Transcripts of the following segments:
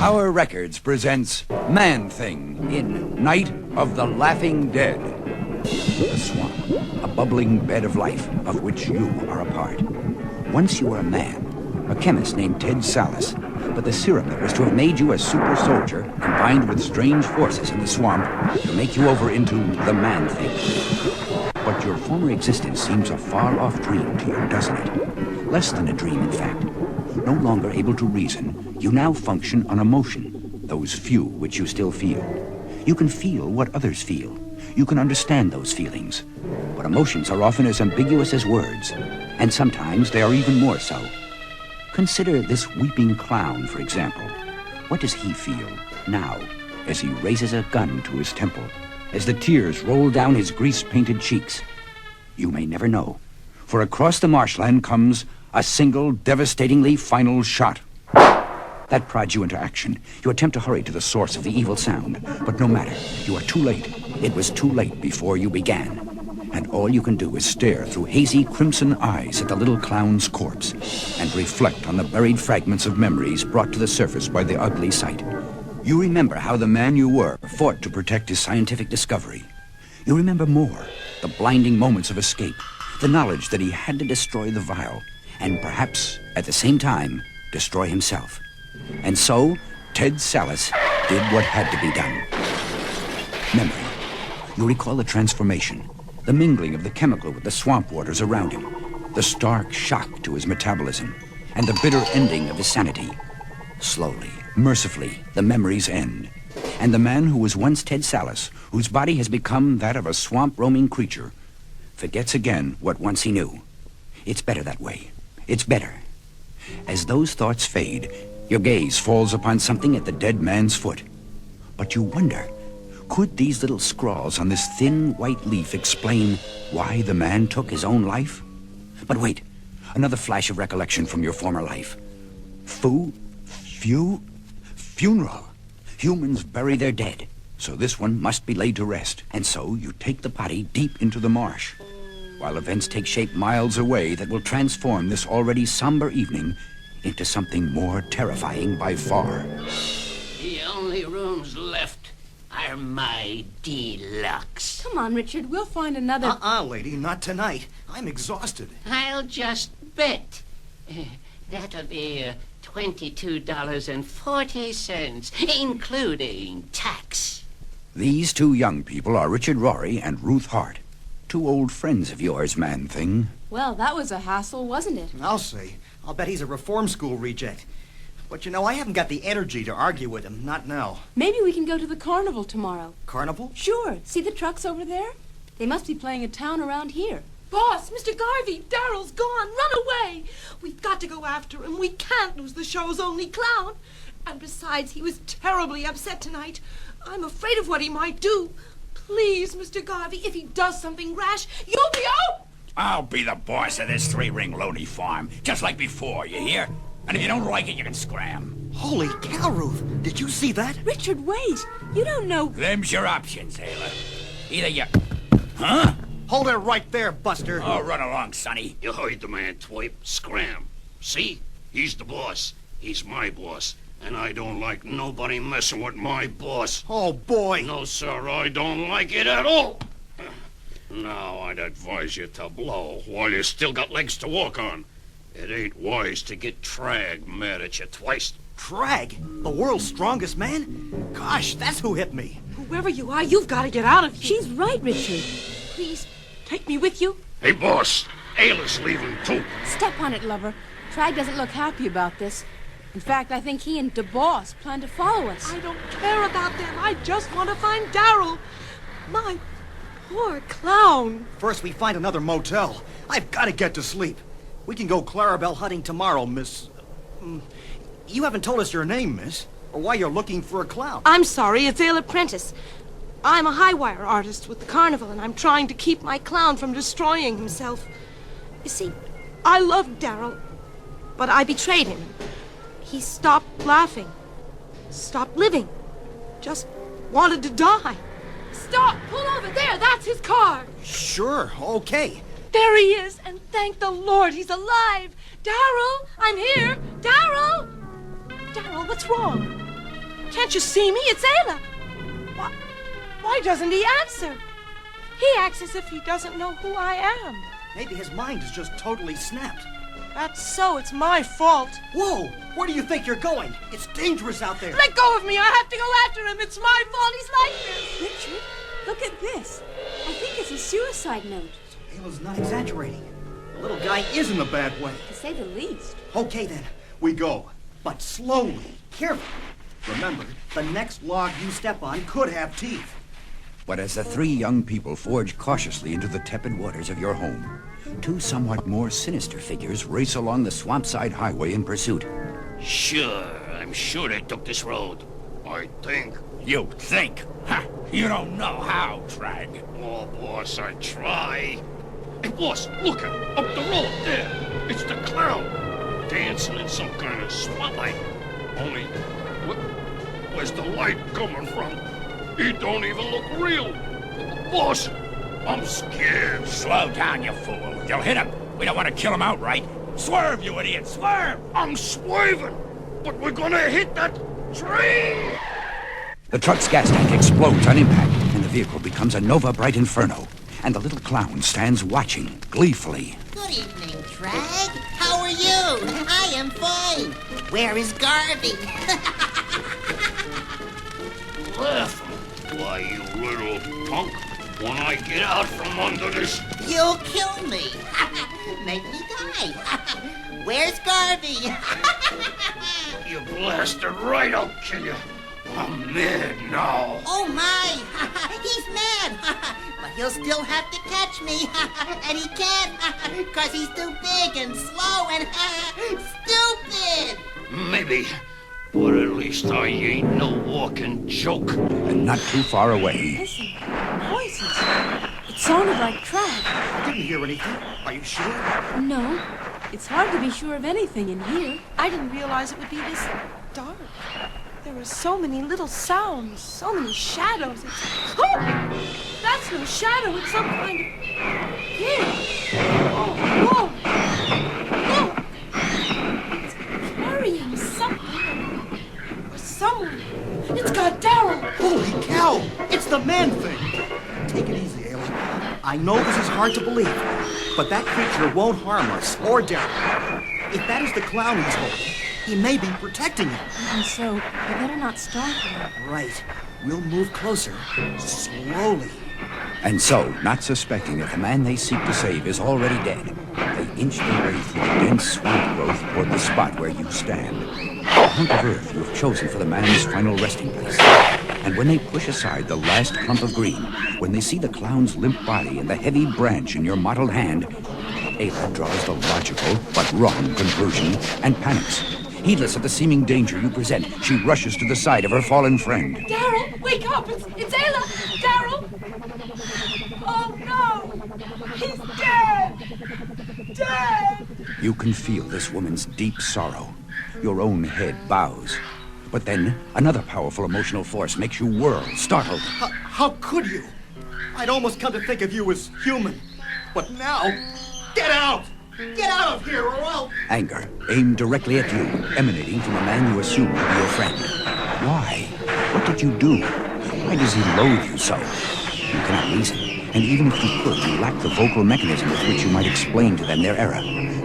Tower Records presents Man-Thing in Night of the Laughing Dead. The swamp, a bubbling bed of life of which you are a part. Once you were a man, a chemist named Ted Sallis, but the serum that was to have made you a super soldier combined with strange forces in the swamp to make you over into the Man-Thing. But your former existence seems a far-off dream to you, doesn't it? Less than a dream, in fact. No longer able to reason, you now function on emotion, those few which you still feel. You can feel what others feel. You can understand those feelings. But emotions are often as ambiguous as words, and sometimes they are even more so. Consider this weeping clown, for example. What does he feel now as he raises a gun to his temple, as the tears roll down his grease-painted cheeks? You may never know, for across the marshland comes a single, devastatingly final shot. That prods you into action. You attempt to hurry to the source of the evil sound, but no matter. You are too late. It was too late before you began. And all you can do is stare through hazy crimson eyes at the little clown's corpse and reflect on the buried fragments of memories brought to the surface by the ugly sight. You remember how the man you were fought to protect his scientific discovery. You remember more, the blinding moments of escape, the knowledge that he had to destroy the vial, and perhaps, at the same time, destroy himself. And so, Ted Sallis did what had to be done. Memory. You recall the transformation, the mingling of the chemical with the swamp waters around him, the stark shock to his metabolism, and the bitter ending of his sanity. Slowly, mercifully, the memories end. And the man who was once Ted Sallis, whose body has become that of a swamp-roaming creature, forgets again what once he knew. It's better that way. It's better. As those thoughts fade, your gaze falls upon something at the dead man's foot. But you wonder, could these little scrawls on this thin white leaf explain why the man took his own life? But wait, another flash of recollection from your former life. Funeral. Humans bury their dead, so this one must be laid to rest. And so you take the body deep into the marsh, while events take shape miles away that will transform this already somber evening into something more terrifying by far. The only rooms left are my deluxe. Come on, Richard, we'll find another... lady, not tonight. I'm exhausted. I'll just bet. That'll be $22.40, including tax. These two young people are Richard Rory and Ruth Hart. Two old friends of yours, Man-Thing. Well, that was a hassle, wasn't it? I'll say. I'll bet he's a reform school reject. But I haven't got the energy to argue with him. Not now. Maybe we can go to the carnival tomorrow. Carnival? Sure. See the trucks over there? They must be playing a town around here. Boss, Mr. Garvey, Daryl's gone. Run away. We've got to go after him. We can't lose the show's only clown. And besides, he was terribly upset tonight. I'm afraid of what he might do. Please, Mr. Garvey, if he does something rash, you'll be out. I'll be the boss of this three-ring loney farm, just like before, you hear? And if you don't like it, you can scram. Holy cow, Ruth. Did you see that? Richard, wait. You don't know... Them's your options, Taylor. Either you... Huh? Hold it right there, Buster. Oh, run along, Sonny. You heard the man, Twipe. Scram. See? He's the boss. He's my boss. And I don't like nobody messing with my boss. Oh, boy. No, sir, I don't like it at all. Now, I'd advise you to blow while you still got legs to walk on. It ain't wise to get Trag mad at you twice. Trag? The world's strongest man? Gosh, that's who hit me. Whoever you are, you've got to get out of here. She's right, Richard. Please, take me with you. Hey, boss. Ayla's leaving, too. Step on it, lover. Trag doesn't look happy about this. In fact, I think he and DeBoss plan to follow us. I don't care about them. I just want to find Daryl. My poor clown. First, we find another motel. I've got to get to sleep. We can go Clarabelle hunting tomorrow, Miss... You haven't told us your name, miss, or why you're looking for a clown. I'm sorry, it's Ayla Prentice. I'm a high-wire artist with the carnival, and I'm trying to keep my clown from destroying himself. You see, I loved Daryl, but I betrayed him. He stopped laughing, stopped living, just wanted to die. Stop! Pull over there! That's his car! Sure, okay. There he is, and thank the Lord he's alive! Daryl, I'm here! Daryl! Daryl, what's wrong? Can't you see me? It's Ayla. Why doesn't he answer? He acts as if he doesn't know who I am. Maybe his mind is just totally snapped. That's so. It's my fault. Whoa! Where do you think you're going? It's dangerous out there. Let go of me. I have to go after him. It's my fault. He's like this. Richard, look at this. I think it's a suicide note. Ayla's not exaggerating. The little guy is in a bad way. To say the least. Okay, then. We go. But slowly. Carefully. Remember, the next log you step on could have teeth. But as the three young people forge cautiously into the tepid waters of your home, two somewhat more sinister figures race along the swampside highway in pursuit. Sure, I'm sure they took this road. I think. You think? Ha! You don't know how, Trag. Oh, boss, I try. Hey, boss, look at up the road there. It's the clown. Dancing in some kind of spotlight. Only, where's the light coming from? He don't even look real. Boss, I'm scared. Slow down, you fool. You'll hit him. We don't want to kill him outright. Swerve, you idiot, swerve! I'm swerving, but we're gonna hit that tree. The truck's gas tank explodes on impact, and the vehicle becomes a nova-bright inferno. And the little clown stands watching, gleefully. Good evening, Trag. How are you? I am fine. Where is Garvey? Laughing. Why, you little punk. When I get out from under this... You'll kill me. Make me die. Where's Garvey? You blasted right, I'll kill you. I'm mad now. Oh, my. He's mad. But he'll still have to catch me. And he can't, because he's too big and slow and stupid. Maybe. But at least I ain't no walking joke. And not too far away, Listen, voices. It sounded like Trag. I didn't hear anything. Are you sure? No, it's hard to be sure of anything in here. I didn't realize it would be this dark. There were so many little sounds, so many shadows. Oh! That's no shadow. It's some kind of... Here. Oh, whoa. Look. It's carrying something. Or someone. It's got Daryl. Holy cow! It's the man-thing! Take it easy, Ayla. I know this is hard to believe, but that creature won't harm us or Daryl. If that is the clown he's holding, he may be protecting him. And so, we better not startle him. Right. We'll move closer. Slowly. And so, not suspecting that the man they seek to save is already dead, they inch their way through dense swamp growth toward the spot where you stand. A hunk of earth you have chosen for the man's final resting place. And when they push aside the last clump of green, when they see the clown's limp body and the heavy branch in your mottled hand, Ayla draws the logical but wrong conclusion and panics. Heedless of the seeming danger you present, she rushes to the side of her fallen friend. Daryl, wake up! It's Ayla! Daryl! Oh, no! He's dead! Dead! You can feel this woman's deep sorrow. Your own head bows. But then, another powerful emotional force makes you whirl, startled. How could you? I'd almost come to think of you as human. But now, get out! Get out of here, or I'll... Anger, aimed directly at you, emanating from a man you assume to be your friend. Why? What did you do? Why does he loathe you so? You cannot reason, and even if you could, you lack the vocal mechanism with which you might explain to them their error.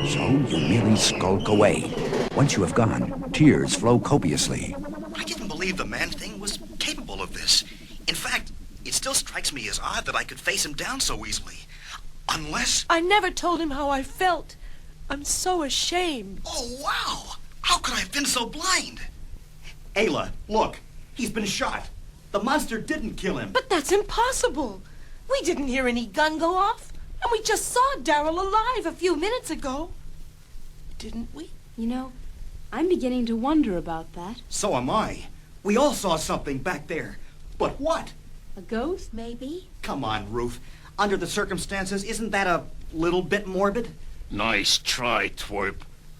So you merely skulk away. Once you have gone, tears flow copiously. I didn't believe the man-thing was capable of this. In fact, it still strikes me as odd that I could face him down so easily. Unless... I never told him how I felt. I'm so ashamed. Oh, wow! How could I have been so blind? Ayla, look. He's been shot. The monster didn't kill him. But that's impossible. We didn't hear any gun go off. And we just saw Daryl alive a few minutes ago. Didn't we? You know, I'm beginning to wonder about that. So am I. We all saw something back there. But what? A ghost, maybe? Come on, Ruth. Under the circumstances, isn't that a little bit morbid? Nice try, twerp.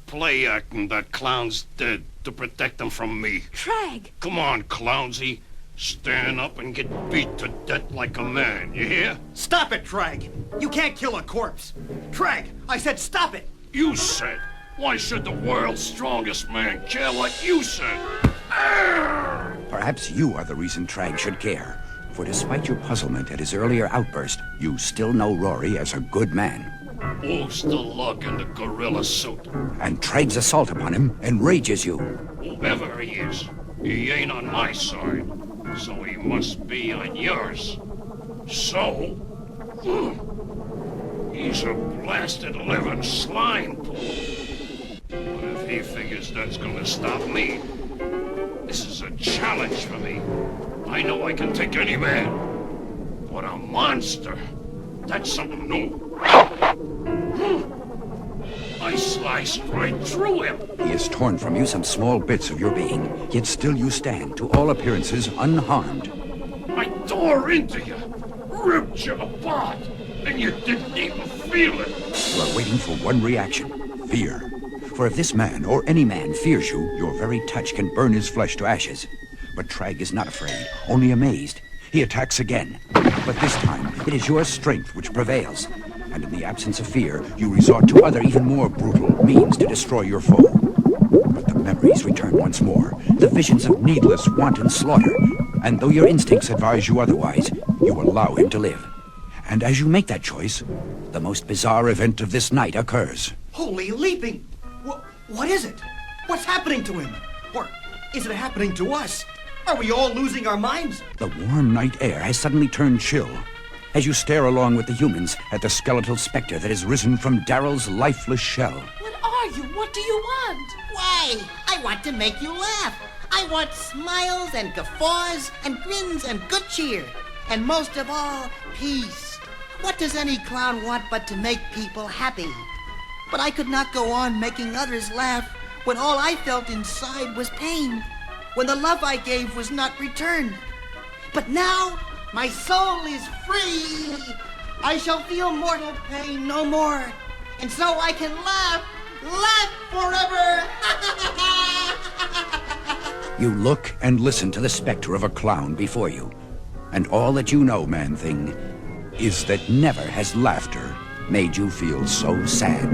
Play acting that clown's dead to protect them from me. Trag! Come on, clownsy. Stand up and get beat to death like a man, you hear? Stop it, Trag! You can't kill a corpse! Trag, I said stop it! You said. Why should the world's strongest man care what you said? Arrgh! Perhaps you are the reason Trag should care. For despite your puzzlement at his earlier outburst, you still know Rory as a good man. Who's the lug in the gorilla suit? And Trag's assault upon him enrages you. Whoever he is, he ain't on my side. So he must be on yours. So? He's a blasted living slime pool. But if he figures that's gonna stop me, this is a challenge for me. I know I can take any man. But a monster, that's something new. I sliced right through him. He has torn from you some small bits of your being, yet still you stand, to all appearances, unharmed. I tore into you, ripped you apart, and you didn't even feel it. You are waiting for one reaction, fear. For if this man, or any man, fears you, your very touch can burn his flesh to ashes. But Trag is not afraid, only amazed. He attacks again. But this time, it is your strength which prevails. And in the absence of fear, you resort to other, even more brutal means to destroy your foe. But the memories return once more, the visions of needless, wanton slaughter. And though your instincts advise you otherwise, you allow him to live. And as you make that choice, the most bizarre event of this night occurs. Holy leaping! What is it? What's happening to him? Or is it happening to us? Are we all losing our minds? The warm night air has suddenly turned chill as you stare along with the humans at the skeletal specter that has risen from Daryl's lifeless shell. What are you? What do you want? Why, I want to make you laugh. I want smiles and guffaws and grins and good cheer. And most of all, peace. What does any clown want but to make people happy? But I could not go on making others laugh when all I felt inside was pain, when the love I gave was not returned. But now, my soul is free. I shall feel mortal pain no more. And so I can laugh forever. You look and listen to the specter of a clown before you. And all that you know, Man-Thing, is that never has laughter made you feel so sad.